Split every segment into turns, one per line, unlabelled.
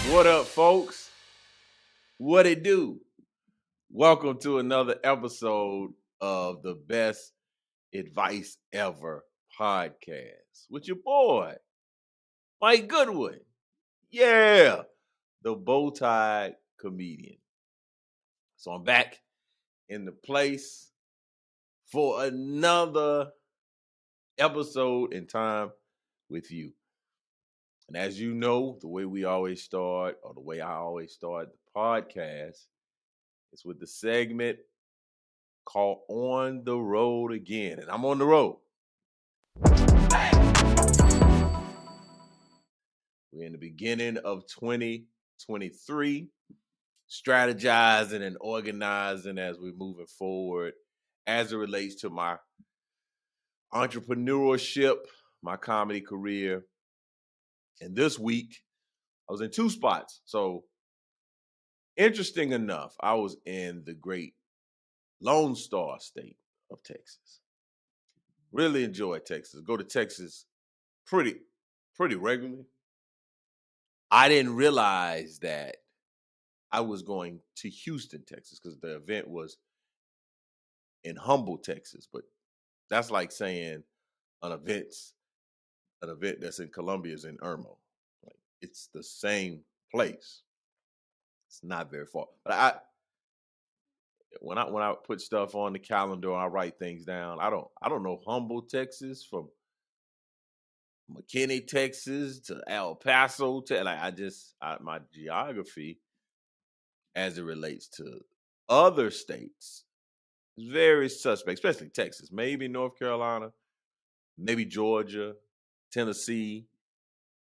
What up, folks? What it do? Welcome to another episode of the Best Advice Ever podcast with your boy, Mike Goodwin. Yeah, the bow tie comedian. So I'm back in the place for another episode in time with you. And as you know, the way we always start, or the way I always start the podcast, is with the segment called On the Road Again. And I'm on the road. We're in the beginning of 2023, strategizing and organizing as we're moving forward as it relates to my entrepreneurship, my comedy career. And this week, I was in two spots. So, interesting enough, I was in the great Lone Star state of Texas. Really enjoy Texas. Go to Texas pretty regularly. I didn't realize that I was going to Houston, Texas, because the event was in Humble, Texas. But that's like saying an event that's in Columbia is in Irmo. Like, it's the same place. It's not very far. But when I put stuff on the calendar, I write things down. I don't know Humble, Texas from McKinney, Texas to El Paso. My geography as it relates to other states is very suspect, especially Texas, maybe North Carolina, maybe Georgia, Tennessee,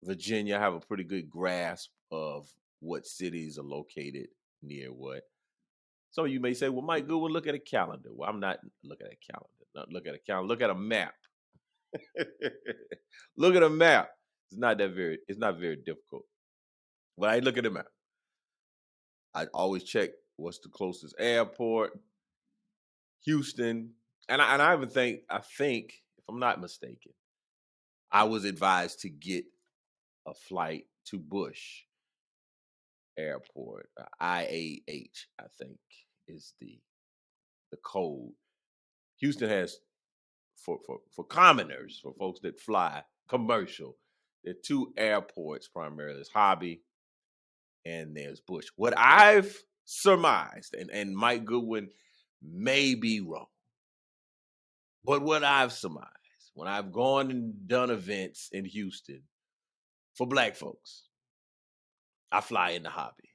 Virginia. I have a pretty good grasp of what cities are located near what. So you may say, well, Mike Goodwin, look at a calendar. Well, I'm not looking at a calendar. Not look at a calendar. Look at a map. Look at a map. It's not very difficult. When I look at a map, I always check what's the closest airport, Houston, and I think if I'm not mistaken, I was advised to get a flight to Bush Airport, IAH, I think is the code. Houston has for commoners, for folks that fly commercial, there are two airports primarily. There's Hobby and there's Bush. What I've surmised, and Mike Goodwin may be wrong, but what I've surmised when I've gone and done events in Houston for black folks, I fly into Hobby.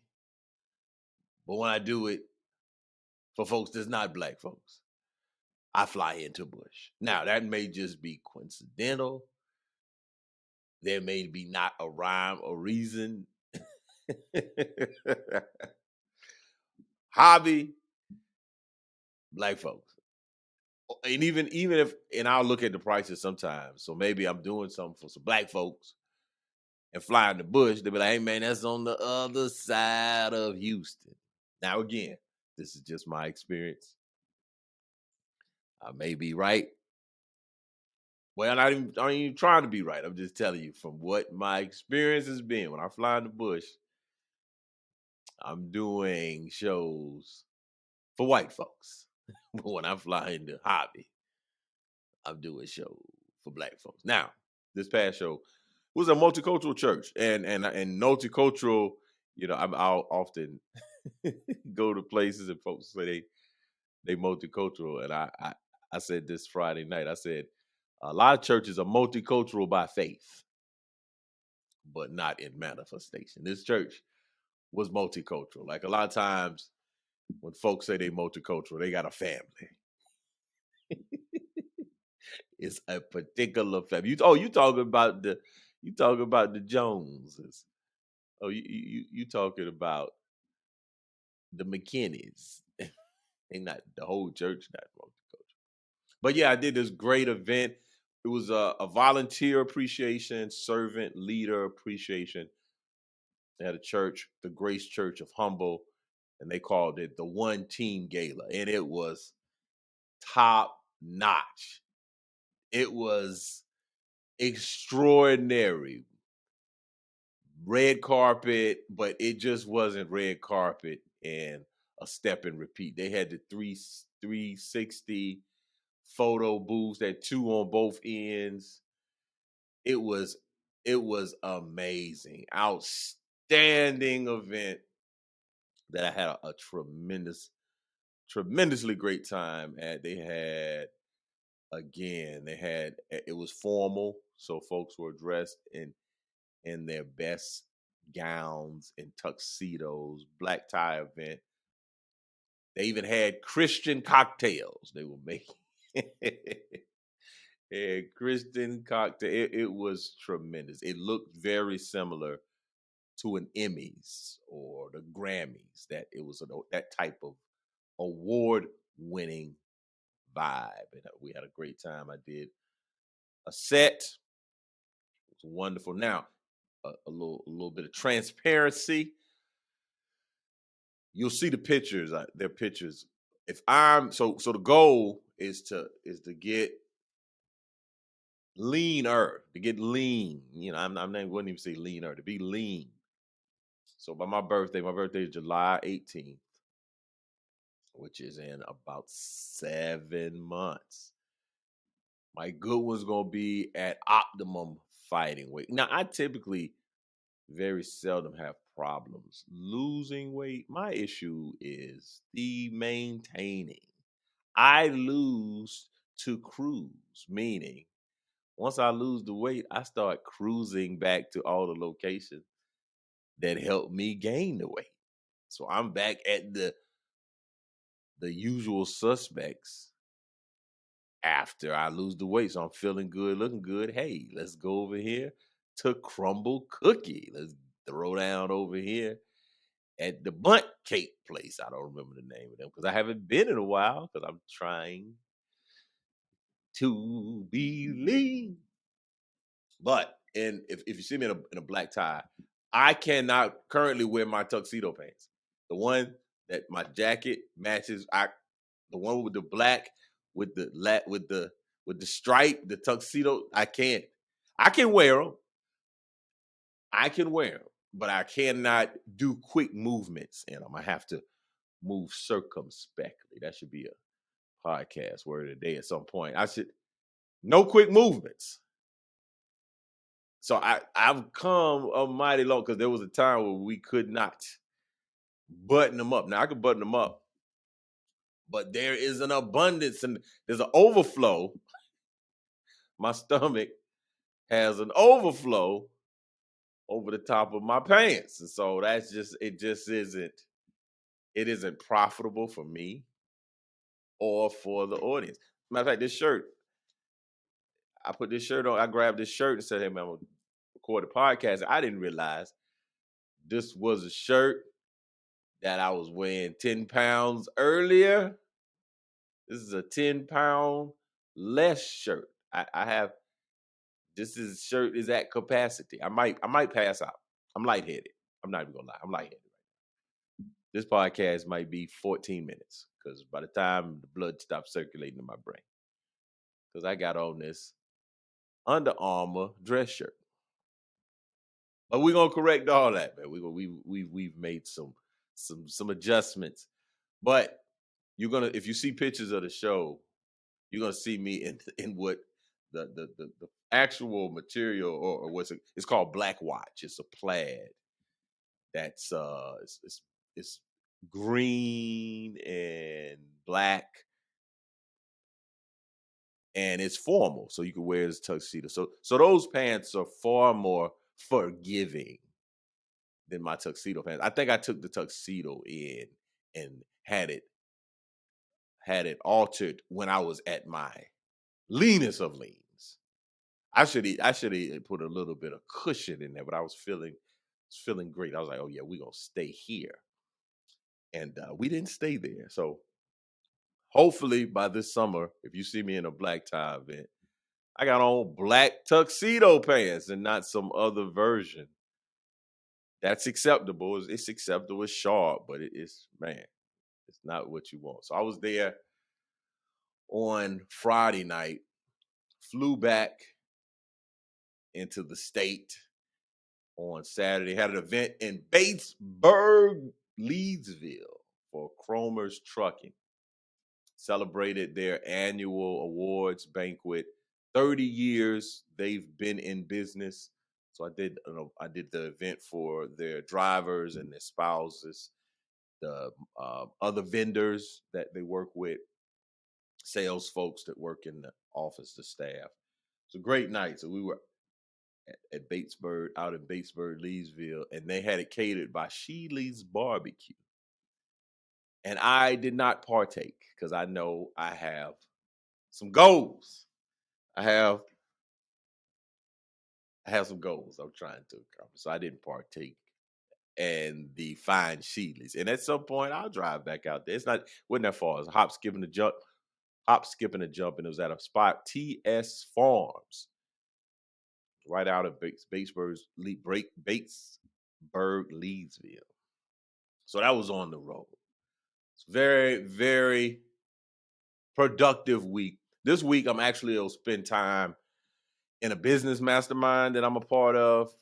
But when I do it for folks that's not black folks, I fly into Bush. Now, that may just be coincidental. There may be not a rhyme or reason. Hobby, black folks. And even if, and I'll look at the prices sometimes. So maybe I'm doing something for some black folks and flying to Bush. They'll be like, hey man, that's on the other side of Houston. Now again, this is just my experience. I may be right. Well, I ain't even trying to be right. I'm just telling you from what my experience has been. When I fly in the Bush, I'm doing shows for white folks. But when I fly into Hobby, I'm doing shows for black folks. Now, this past show was a multicultural church, and multicultural. I'll often go to places and folks say they multicultural, and I said this Friday night. I said a lot of churches are multicultural by faith, but not in manifestation. This church was multicultural. Like a lot of times when folks say they multicultural, they got a family. It's a particular family. You talking about the Joneses. Oh, you talking about the McKinneys. They not the whole church, not multicultural. But yeah, I did this great event. It was a volunteer appreciation, servant leader appreciation. They had a church, the Grace Church of Humble, and they called it the One Team Gala. And it was top notch. It was extraordinary. red carpet, but it just wasn't red carpet and a step and repeat. They had the 360 photo booths, that two on both ends. It was amazing, outstanding event that I had a tremendously great time at. They had again, it was formal, so folks were dressed in their best gowns and tuxedos, black tie event. They even had Christian cocktails they were making. And Christian cocktail. It was tremendous. It looked very similar to an Emmys or the Grammys. That it was that type of award-winning vibe, and we had a great time. I did a set. It was wonderful. Now, a little bit of transparency. You'll see the pictures. Their pictures. If I'm so the goal is to get leaner, to get lean. I'm not wouldn't even say leaner, to be lean. So by my birthday is July 18th, which is in about 7 months. My good one's gonna be at optimum fighting weight. Now, I typically very seldom have problems losing weight. My issue is the maintaining. I lose to cruise, meaning once I lose the weight, I start cruising back to all the locations that helped me gain the weight. So I'm back at the usual suspects after I lose the weight. So I'm feeling good, looking good. Hey, let's go over here to Crumble Cookie. Let's throw down over here at the Bunt Cake place. I don't remember the name of them because I haven't been in a while because I'm trying to be lean. But if you see me in a black tie, I cannot currently wear my tuxedo pants. The one that my jacket matches, the one with the black with the stripe, the tuxedo, I can't. I can wear them. But I cannot do quick movements in them. I have to move circumspectly. That should be a podcast word of the day at some point. No quick movements. So I've come a mighty long because there was a time where we could not button them up. Now I can button them up, but there is an abundance and there's an overflow. My stomach has an overflow over the top of my pants, and so it isn't profitable for me or for the audience. Matter of fact, this shirt, I put this shirt on. I grabbed this shirt and said, "Hey man, I'm gonna record a podcast." I didn't realize this was a shirt that I was weighing 10 pounds earlier. This is a 10-pound less shirt. I have shirt is at capacity. I might pass out. I'm lightheaded. I'm not even gonna lie. I'm lightheaded. This podcast might be 14 minutes because by the time the blood stops circulating in my brain, because I got on this Under Armour dress shirt. But we're gonna correct all that, man. We've made some adjustments. But if you see pictures of the show, you're gonna see me in what the actual material or it's called Black Watch. It's a plaid that's it's green and black and it's formal, so you can wear it as tuxedo. So those pants are far more forgiving than my tuxedo pants. I think I took the tuxedo in and had it altered when I was at my leanest of leans. I should have put a little bit of cushion in there, but I was feeling great. I was like, oh yeah, we're gonna stay here. And we didn't stay there. So hopefully by this summer, if you see me in a black tie event, I got on black tuxedo pants and not some other version. That's acceptable. It's acceptable. It's sharp, but it's not what you want. So I was there on Friday night, flew back into the state, on Saturday. Had an event in Batesburg, Leedsville for Cromer's Trucking. Celebrated their annual awards banquet. 30 years they've been in business. So I did the event for their drivers and their spouses, the other vendors that they work with, sales folks that work in the office, the staff. It's a great night. So we were at Batesburg, out in Batesburg, Leesville, and they had it catered by Sheely's Barbecue. And I did not partake because I know I have some goals. I have some goals I'm trying to accomplish. So I didn't partake in the fine Sheely's. And at some point I'll drive back out there. Wasn't that far. It's a hop, skip, and a jump. Hop, skip, and a jump. And it was at a spot, TS Farms, right out of Batesburg, Leedsville. So that was on the road. It's very, very productive week. This week, I'm actually will spend time in a business mastermind that I'm a part of.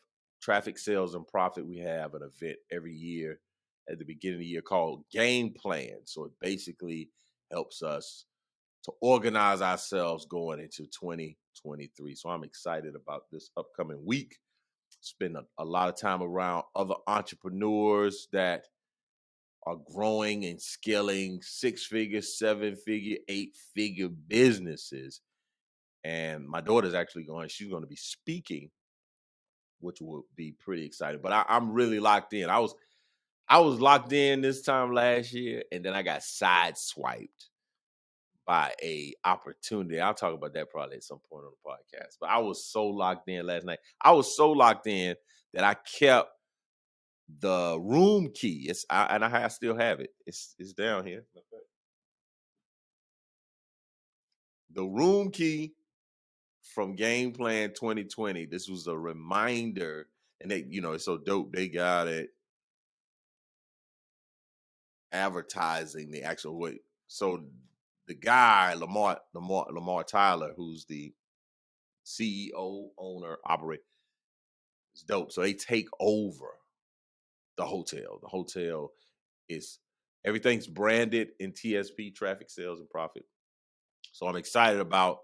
Traffic Sales and Profit. We have an event every year at the beginning of the year called Game Plan. So it basically helps us to organize ourselves going into 2023. So I'm excited about this upcoming week. Spend a lot of time around other entrepreneurs that are growing and scaling 6-figure, 7-figure, 8-figure businesses. And my daughter's actually she's going to be speaking, which will be pretty exciting. But I'm really locked in. I was locked in this time last year, and then I got sideswiped by a opportunity. I'll talk about that probably at some point on the podcast. But I was so locked in last night. I was so locked in that I kept the room key. I still have it. It's down here. The room key from Game Plan 2020. This was a reminder, and they, it's so dope. They got it advertising the actual way. So the guy, Lamar Tyler, who's the CEO, owner, operator, is dope. So they take over the hotel. The hotel is everything's branded in TSP, Traffic Sales and Profit. So I'm excited about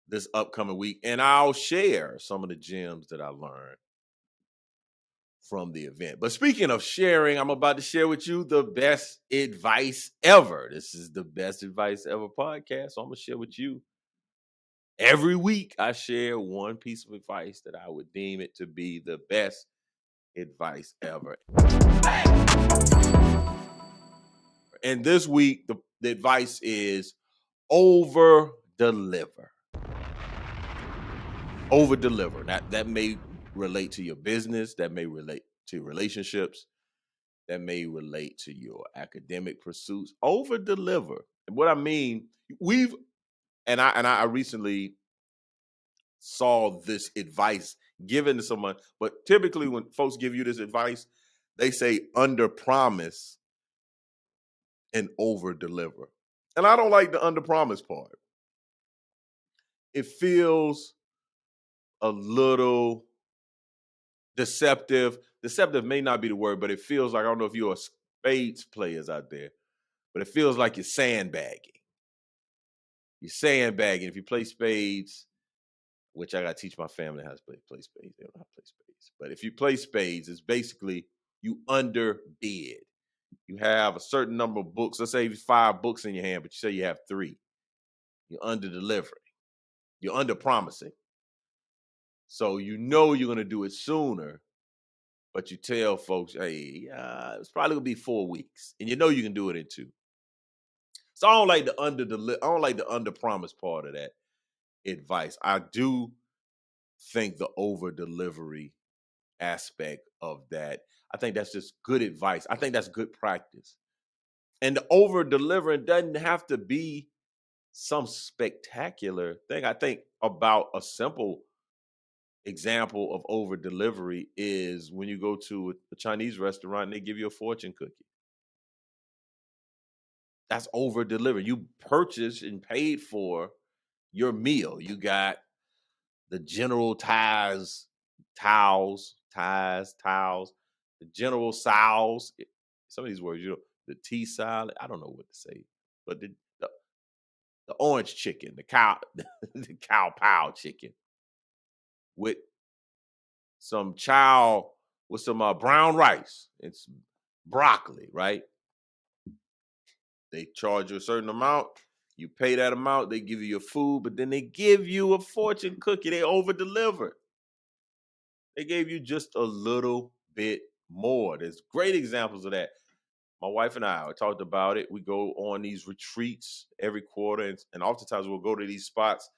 this upcoming week, and I'll share some of the gems that I learned from the event. But speaking of sharing, I'm about to share with you the best advice ever. This is the Best Advice Ever podcast. So I'm going to share with you every week. I share one piece of advice that I would deem it to be the best advice ever. And this week, the advice is over deliver. Over deliver. That may relate to your business, that may relate to relationships, that may relate to your academic pursuits. Over deliver. And what I mean, I recently saw this advice given to someone, but typically when folks give you this advice, they say under promise and over deliver. And I don't like the under promise part. It feels a little deceptive. Deceptive may not be the word, but it feels like, I don't know if you're spades players out there, but it feels like you're sandbagging. You're sandbagging. If you play spades, which I got to teach my family how to play spades. They don't know how to play spades. But if you play spades, it's basically you underbid. You have a certain number of books. Let's say 5 books in your hand, but you say you have 3. You're under delivering. You're under promising. So you know you're going to do it sooner, but you tell folks, hey, it's probably going to be 4 weeks. And you know you can do it in 2. So I don't like the under promise part of that advice. I do think the over delivery aspect of that, I think that's just good advice. I think that's good practice. And the over delivering doesn't have to be some spectacular thing. I think about a simple example of over delivery is when you go to a Chinese restaurant and they give you a fortune cookie. That's over delivery. You purchased and paid for your meal. You got the General towels, ties, towels, the general sows. Some of these words, the tea salad. I don't know what to say, but the orange chicken, the cow, the cow pow chicken with some chow with some brown rice and some broccoli, right? They charge you a certain amount. You pay that amount, they give you your food, but then they give you a fortune cookie. They over deliver. They gave you just a little bit more. There's great examples of that. My wife and I talked about it. We go on these retreats every quarter, and oftentimes we'll go to these spots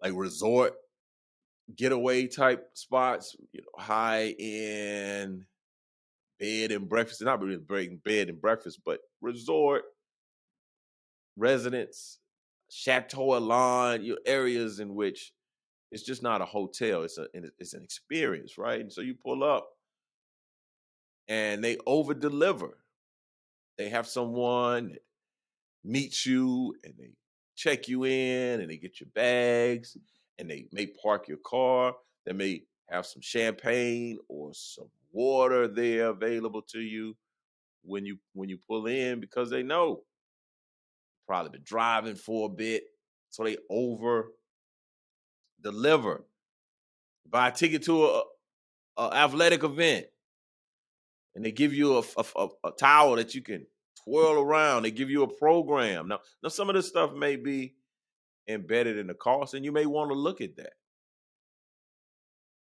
like resort getaway type spots, high end bed and breakfast. Not really breaking bed and breakfast, but resort residence, Chateau Alon, areas in which it's just not a hotel. It's an experience, right? And so you pull up and they over deliver. They have someone that meets you and they check you in and they get your bags and they may park your car. They may have some champagne or some water there available to you when you pull in, because they know probably been driving for a bit. So they over deliver. Buy a ticket to a athletic event and they give you a towel that you can twirl around. They give you a program. Now some of this stuff may be embedded in the cost, and you may want to look at that.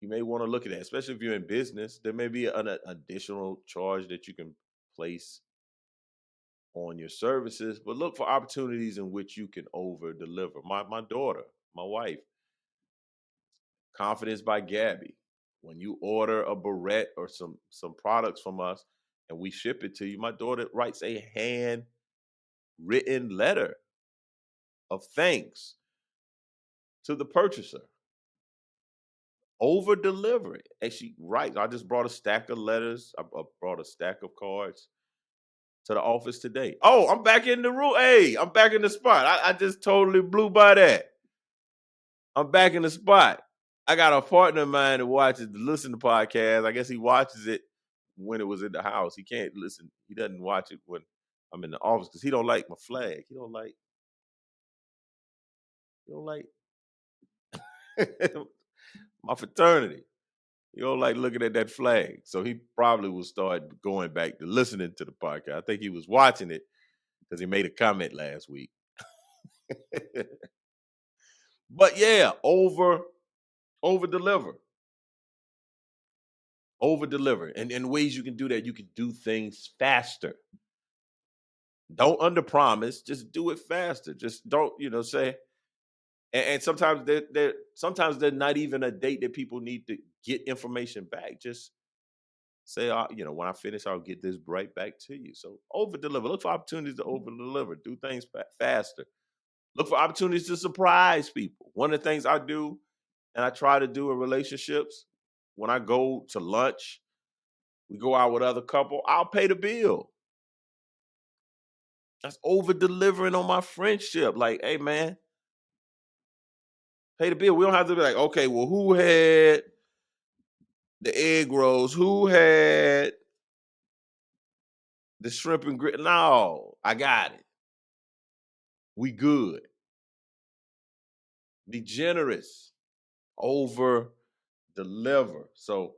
You may want to look at that, especially if you're in business. There may be an additional charge that you can place on your services, but look for opportunities in which you can over deliver. My daughter, my wife, Confidence by Gabby. When you order a barrette or some products from us and we ship it to you, my daughter writes a handwritten letter of thanks to the purchaser. Over deliver it. And she writes, I just brought a stack of letters. I brought a stack of cards to the office today. Oh, I'm back in the room. Hey, I'm back in the spot. I just totally blew by that. I'm back in the spot. I got a partner of mine that listen to podcasts. I guess he watches it when it was in the house. He can't listen. He doesn't watch it when I'm in the office because he don't like my flag. He don't like my fraternity. He don't like looking at that flag. So he probably will start going back to listening to the podcast. I think he was watching it because he made a comment last week. But yeah, over deliver. Over deliver. And ways you can do that, you can do things faster. Don't under promise, just do it faster. Just don't, say. And sometimes sometimes there's not even a date that people need to get information back. Just say, when I finish, I'll get this right back to you. So over deliver. Look for opportunities to over deliver. Do things faster. Look for opportunities to surprise people. One of the things I do, and I try to do in relationships, when I go to lunch, we go out with other couple, I'll pay the bill. That's over delivering on my friendship. Like, hey man, pay the bill. We don't have to be like, okay, well, who had the egg rolls? Who had the shrimp and grit? No, I got it. We good. Be generous. Over deliver. So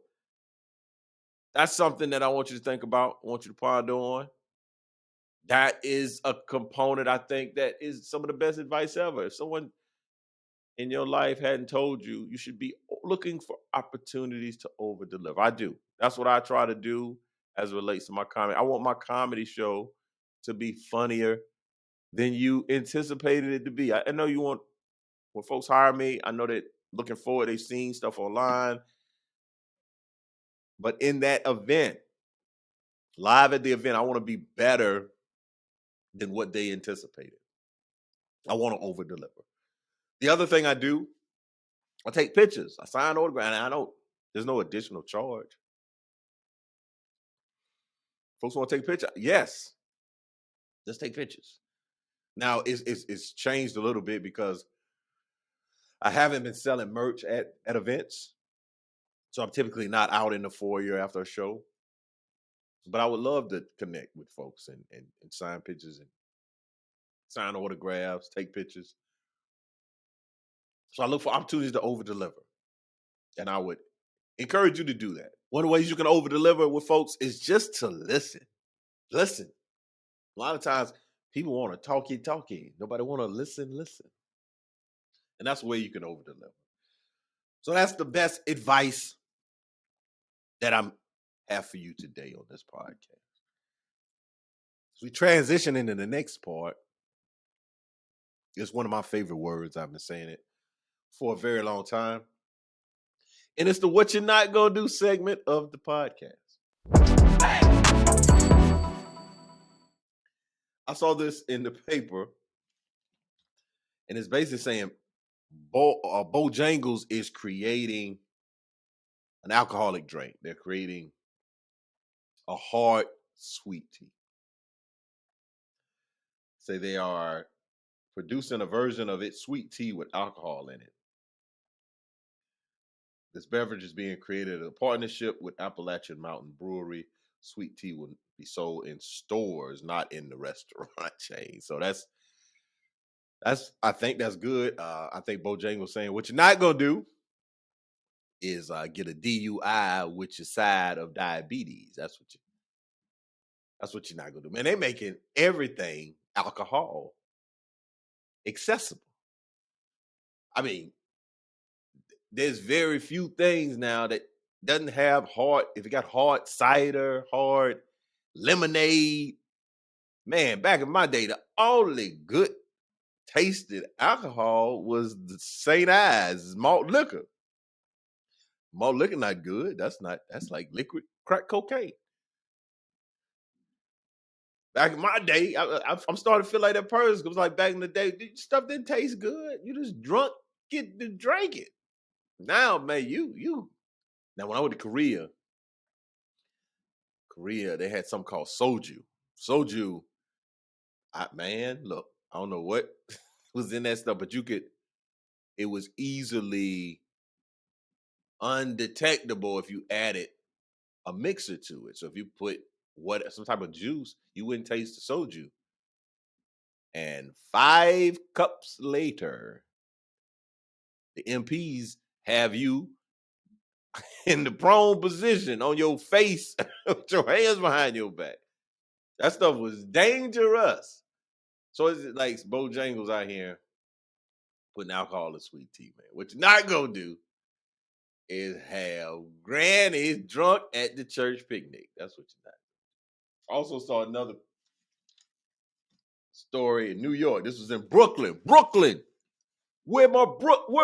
that's something that I want you to think about. I want you to ponder on. That is a component, I think, that is some of the best advice ever. If someone in your life hadn't told you, you should be looking for opportunities to over deliver. I do. That's what I try to do as it relates to my comedy. I want my comedy show to be funnier than you anticipated it to be. I know you want, when folks hire me, I know that looking forward, they've seen stuff online. But in that event, live at the event, I want to be better than what they anticipated. I want to over deliver. The other thing I do, I take pictures. I sign autograph, and I don't. There's no additional charge. Folks want to take a picture? Yes, just take pictures. Now it's changed a little bit because I haven't been selling merch at events. So I'm typically not out in the foyer after a show, but I would love to connect with folks and sign pictures and sign autographs, take pictures. So I look for opportunities to over deliver. And I would encourage you to do that. One of the ways you can over deliver with folks is just to listen. Listen. A lot of times people want to talkie. Nobody want to listen. And that's the way you can over deliver. So that's the best advice that I have for you today on this podcast. As we transition into the next part, it's one of my favorite words. I've been saying it for a very long time. And it's the What You're Not Gonna Do segment of the podcast. I saw this in the paper, and it's basically saying Bojangles is creating an alcoholic drink. They're creating a hard sweet tea. Say they are producing a version of its sweet tea with alcohol in it. This beverage is being created in a partnership with Appalachian Mountain Brewery. Sweet tea will be sold in stores, not in the restaurant chain. So that's I think that's good. I think Bojangles saying what you're not gonna do is get a DUI with your side of diabetes. That's what you're not gonna do. Man, they making everything alcohol accessible. I mean, there's very few things now that doesn't have hard. If you got hard cider, hard lemonade, man, back in my day, the only good tasted alcohol was the St. Ives malt liquor. Malt liquor not good. That's like liquid crack cocaine. Back in my day, I'm starting to feel like that person. It was like back in the day, stuff didn't taste good. You just drunk, get to drink it. Now, man, you. Now, when I went to Korea, they had something called soju. Soju, man, look, I don't know what was in that stuff, but it was easily undetectable if you added a mixer to it. So if you put some type of juice, you wouldn't taste the soju. And 5 cups later, the MPs have you in the prone position on your face with your hands behind your back. That stuff was dangerous. So it's like Bojangles out here putting alcohol in sweet tea, man. What you're not gonna do is have grannies drunk at the church picnic. That's what you're not. Also saw another story in New York. This was in Brooklyn. Where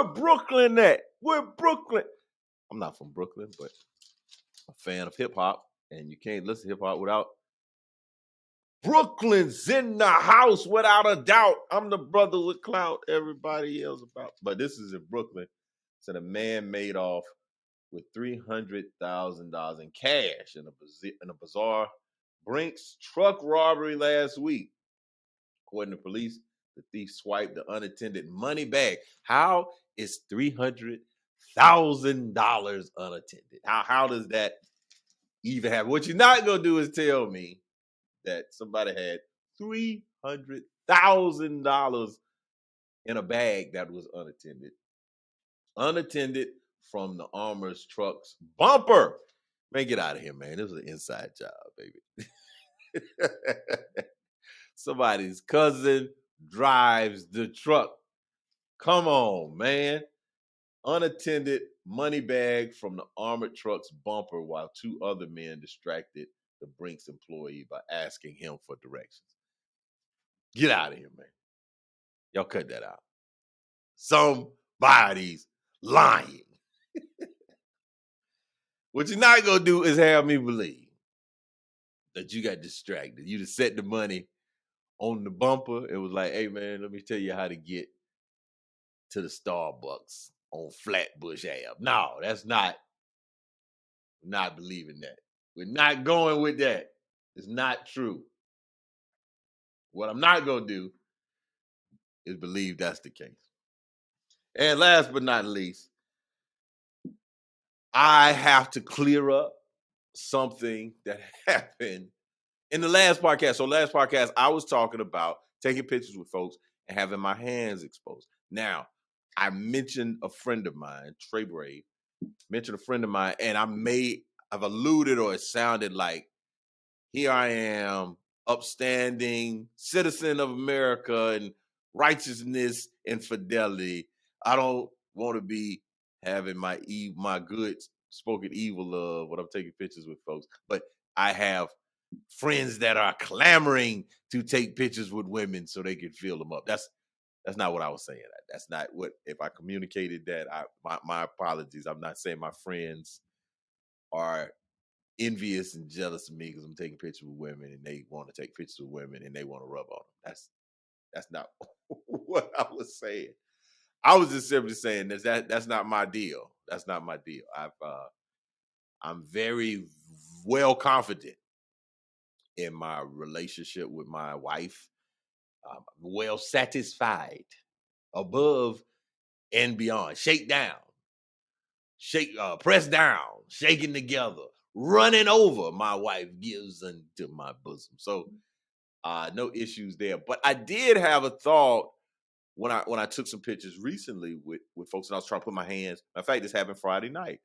Brooklyn at? Where Brooklyn? I'm not from Brooklyn, but I'm a fan of hip hop, and you can't listen to hip hop without Brooklyn's in the house without a doubt. I'm the brother with clout everybody yells about. But this is in Brooklyn. So the man made off with $300,000 in cash in a bizarre Brinks truck robbery last week. According to police, the thief swiped the unattended money bag. How is $300,000 unattended? How does that even happen? What you're not gonna do is tell me that somebody had $300,000 in a bag that was unattended. Unattended from the armor's truck's bumper. Man, get out of here, man. This was an inside job, baby. Somebody's cousin drives the truck. Come on, man. Unattended money bag from the armored truck's bumper while 2 other men distracted the Brinks employee by asking him for directions. Get out of here, man. Y'all cut that out. Somebody's lying. What you're not gonna do is have me believe that you got distracted. You just set the money on the bumper. It was like, hey man, let me tell you how to get to the Starbucks on Flatbush Ave. No, that's not believing that. We're not going with that. It's not true. What I'm not gonna do is believe that's the case. And last but not least, I have to clear up something that happened in the last podcast. So last podcast, I was talking about taking pictures with folks and having my hands exposed. Now, I mentioned a friend of mine, Trey Brave, mentioned a friend of mine, and I've alluded or it sounded like here I am, upstanding citizen of America and righteousness and fidelity. I don't want to be having my good spoken evil of when I'm taking pictures with folks, but I have friends that are clamoring to take pictures with women so they can fill them up. That's not what I was saying. That's not what if I communicated that. My apologies. I'm not saying my friends are envious and jealous of me because I'm taking pictures with women and they want to take pictures with women and they want to rub on them. That's not what I was saying. I was just simply saying that's not my deal. That's not my deal. I'm very well confident in my relationship with my wife. Well satisfied, above and beyond. Press down, shaking together, running over. My wife gives unto my bosom. So no issues there. But I did have a thought when I took some pictures recently with folks, and I was trying to put my hands. In fact, this happened Friday night.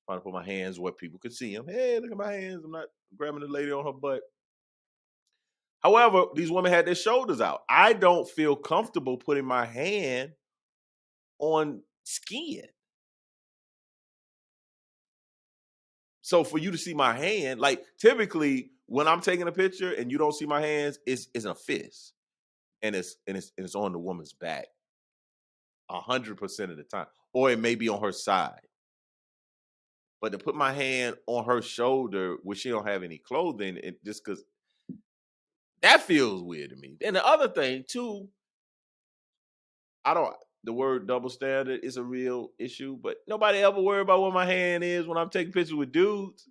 Trying to put my hands where people could see them. Hey, look at my hands. I'm not grabbing the lady on her butt. However, these women had their shoulders out. I don't feel comfortable putting my hand on skin. So for you to see my hand, like typically when I'm taking a picture and you don't see my hands, it's a fist, and it's on the woman's back 100% of the time, or it may be on her side. But to put my hand on her shoulder when she don't have any clothing, it just because that feels weird to me. And the other thing too, I don't. The word double standard is a real issue, but nobody ever worry about what my hand is when I'm taking pictures with dudes.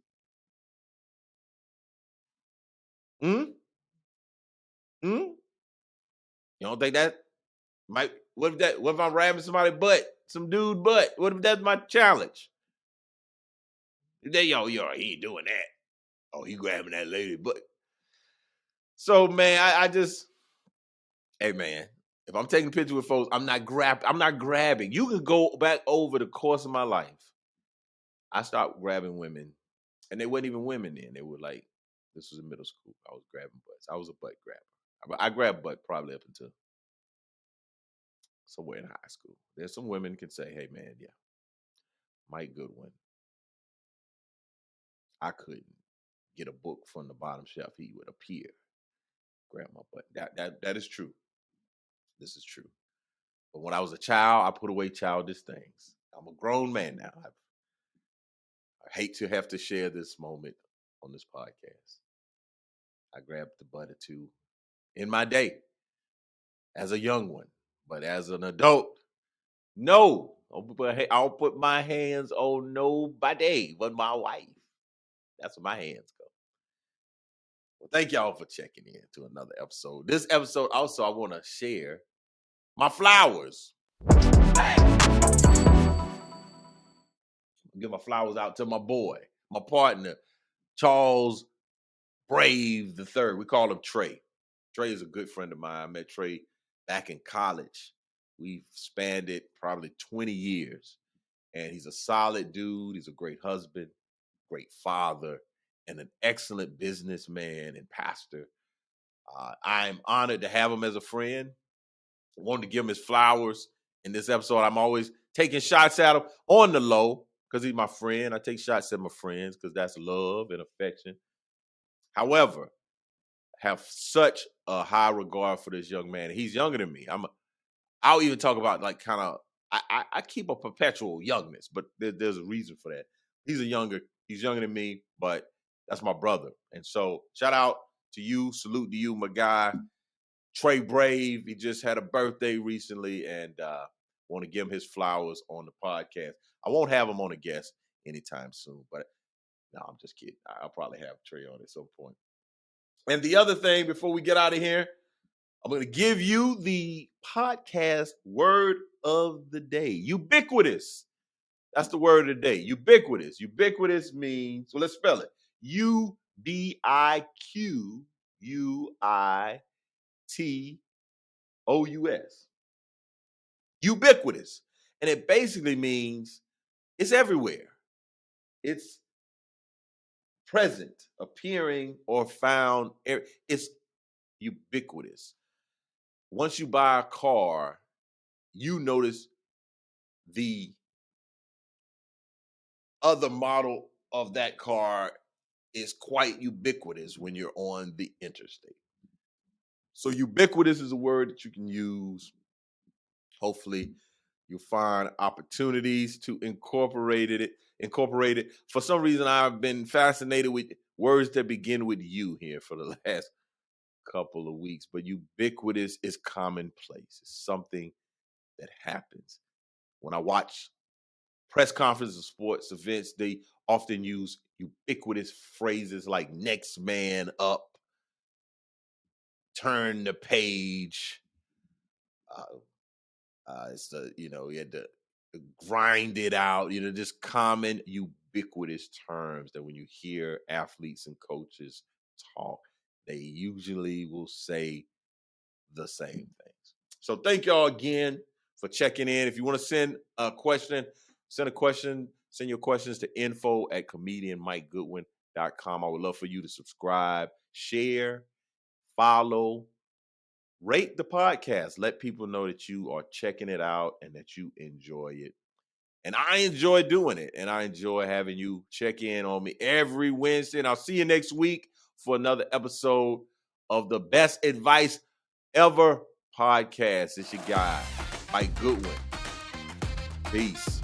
Hmm? Hmm? You don't think that might? What if I'm grabbing somebody's butt, some dude butt? What if that's my challenge? Yo, he ain't doing that. Oh, he grabbing that lady butt. So man, I just, hey man, if I'm taking a picture with folks, I'm not grabbing. You can go back over the course of my life. I stopped grabbing women, and they weren't even women then. They were like, this was in middle school. I was grabbing butts. I was a butt grabber. I grabbed butt probably up until somewhere in high school. There's some women can say, hey man, yeah, Mike Goodwin, I couldn't get a book from the bottom shelf. He would appear, grab my butt. That is true. This is true. But when I was a child, I put away childish things. I'm a grown man now. I hate to have to share this moment on this podcast. I grabbed the butt or two in my day as a young one, but as an adult, no. I'll put my hands on nobody but my wife. That's where my hands go. Well, thank y'all for checking in to another episode. This episode also, I want to share my flowers. Give my flowers out to my boy, my partner, Charles Brave the Third. We call him Trey. Trey is a good friend of mine. I met Trey back in college. We've spanned it probably 20 years. And he's a solid dude. He's a great husband, great father, and an excellent businessman and pastor. I'm honored to have him as a friend. I wanted to give him his flowers in this episode. I'm always taking shots at him on the low because he's my friend. I take shots at my friends because that's love and affection. However, I have such a high regard for this young man. He's younger than me. I'll even talk about like kind of I keep a perpetual youngness, but there's a reason for that. He's younger than me, but that's my brother. And so shout out to you, salute to you, my guy, Trey Brave. He just had a birthday recently, and want to give him his flowers on the podcast. I won't have him on a guest anytime soon, but no, I'm just kidding. I'll probably have Trey on at some point. And the other thing before we get out of here, I'm going to give you the podcast word of the day. Ubiquitous. That's the word of the day. Ubiquitous. Ubiquitous means, so let's spell it. Ubiquitous. Ubiquitous. And it basically means it's everywhere. It's present, appearing, or found. It's ubiquitous. Once you buy a car, you notice the other model of that car is quite ubiquitous when you're on the interstate. So ubiquitous is a word that you can use. Hopefully, you'll find opportunities to incorporate it. For some reason, I've been fascinated with words that begin with U here for the last couple of weeks. But ubiquitous is commonplace. It's something that happens. When I watch press conferences, sports events, they often use ubiquitous phrases like "next man up," "turn the page." It's the you had to grind it out. Just common ubiquitous terms that when you hear athletes and coaches talk, they usually will say the same things. So thank y'all again for checking in. If you want to send a question, send your questions to info@comedianmikegoodwin.com. I would love for you to subscribe, share, follow, rate the podcast. Let people know that you are checking it out and that you enjoy it. And I enjoy doing it. And I enjoy having you check in on me every Wednesday. And I'll see you next week for another episode of the Best Advice Ever podcast. It's your guy, Mike Goodwin. Peace.